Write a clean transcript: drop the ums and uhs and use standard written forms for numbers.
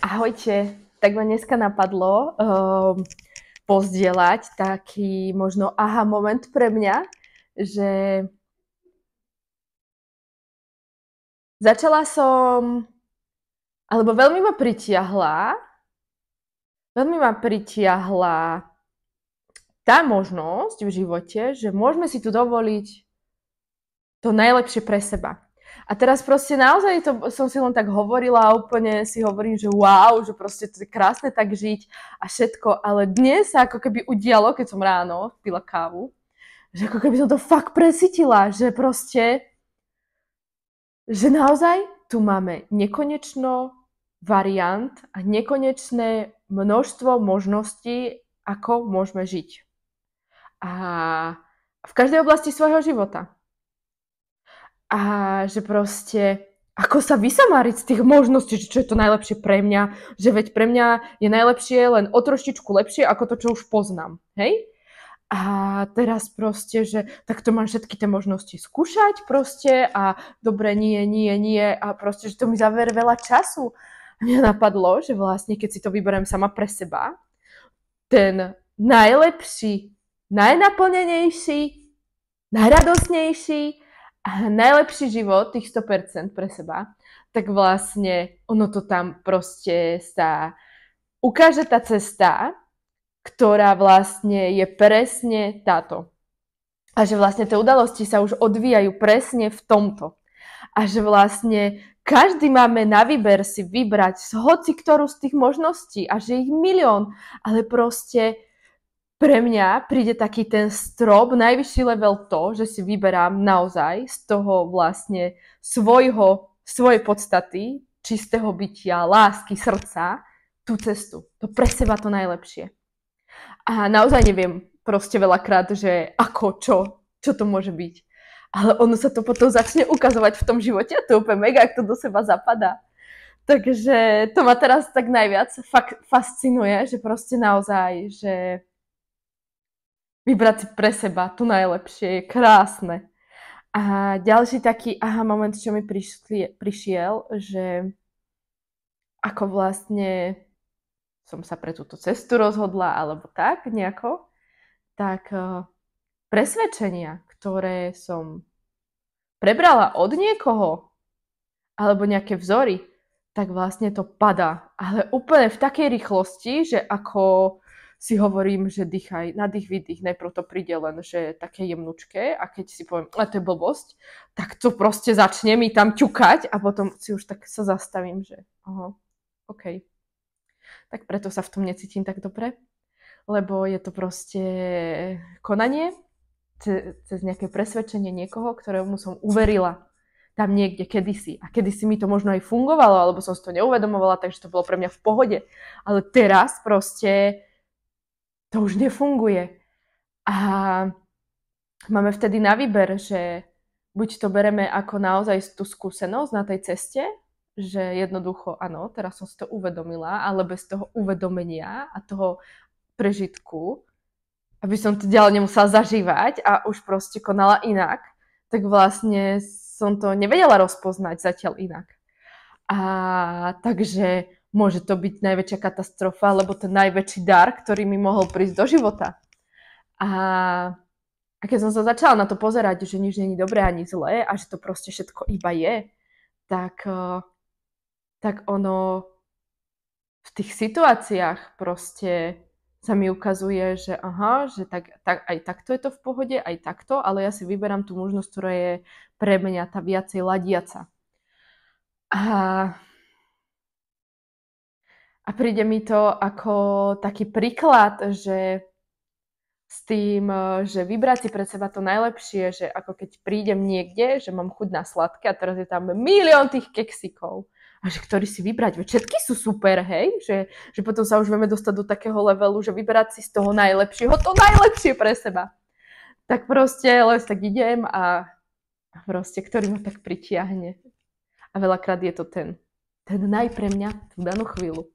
Ahojte, tak ma dneska napadlo pozdieľať taký možno aha moment pre mňa, že začala som, alebo veľmi ma pritiahla tá možnosť v živote, že môžeme si tu dovoliť to najlepšie pre seba. A teraz proste naozaj to som si len tak hovorila a úplne si hovorím, že wow, že proste to je krásne tak žiť a všetko, ale dnes sa ako keby udialo, keď som ráno pila kávu, že ako keby som to fakt presítila, že proste, že naozaj tu máme nekonečno variant a nekonečné množstvo možností, ako môžeme žiť. A v každej oblasti svojho života. A že proste, ako sa vysamáriť z tých možností, že čo je to najlepšie pre mňa, že veď pre mňa je najlepšie len o trošičku lepšie ako to, čo už poznám, hej? A teraz proste, že takto mám všetky tie možnosti skúšať proste a dobre, nie a proste, že to mi zaver veľa času. A mňa napadlo, že vlastne, keď si to vyberiem sama pre seba, ten najlepší, najnaplnenejší, najradosnejší a najlepší život, tých 100% pre seba, tak vlastne ono to tam proste sa ukáže tá cesta, ktorá vlastne je presne táto. A že vlastne tie udalosti sa už odvíjajú presne v tomto. A že vlastne každý máme na výber si vybrať z hoci ktorú z tých možností a že ich milión, ale proste pre mňa príde taký ten strop, najvyšší level to, že si vyberám naozaj z toho vlastne svojej podstaty, čistého bytia, lásky, srdca, tú cestu. To pre seba to najlepšie. A naozaj neviem proste veľakrát, že ako, čo to môže byť. Ale ono sa to potom začne ukazovať v tom živote a to je úplne mega, ak to do seba zapadá. Takže to ma teraz tak najviac fakt fascinuje, že proste naozaj, že vybrať si pre seba to najlepšie je krásne. A ďalší taký aha moment, čo mi prišiel, že ako vlastne som sa pre túto cestu rozhodla, alebo tak nejako, tak presvedčenia, ktoré som prebrala od niekoho, alebo nejaké vzory, tak vlastne to padá. Ale úplne v takej rýchlosti, že ako si hovorím, že dýchaj, nadých, výdych, najprv to príde len, že také jemnučké a keď si poviem, to je blbosť, tak to proste začne mi tam ťukať a potom si už tak sa zastavím, že OK. Tak preto sa v tom necítim tak dobre, lebo je to proste konanie cez nejaké presvedčenie niekoho, ktorému som uverila tam niekde kedysi. A kedysi mi to možno aj fungovalo, alebo som si to neuvedomovala, takže to bolo pre mňa v pohode. Ale teraz proste to už nefunguje. A máme vtedy na výber, že buď to bereme ako naozaj tú skúsenosť na tej ceste, že jednoducho, áno, teraz som si to uvedomila, ale bez toho uvedomenia a toho prežitku, aby som to ďalej nemusela zažívať a už proste konala inak, tak vlastne som to nevedela rozpoznať zatiaľ inak. A takže môže to byť najväčšia katastrofa, alebo ten najväčší dar, ktorý mi mohol prísť do života. A keď som sa začala na to pozerať, že nič nie je dobré ani zlé a že to proste všetko iba je, tak ono v tých situáciách proste sa mi ukazuje, že že tak aj takto je to v pohode, aj takto, ale ja si vyberám tú možnosť, ktorá je pre mňa tá viacej ladiaca. A príde mi to ako taký príklad, že s tým, že vybrať si pre seba to najlepšie, že ako keď prídem niekde, že mám chuť na sladké a teraz je tam milión tých keksikov. A že ktorý si vybrať, veď všetky sú super, hej? Že potom sa už vieme dostať do takého levelu, že vyberať si z toho najlepšieho, to najlepšie pre seba. Tak proste len tak idem a proste, ktorý ma tak pritiahne. A veľakrát je to ten naj pre mňa tú danú chvíľu.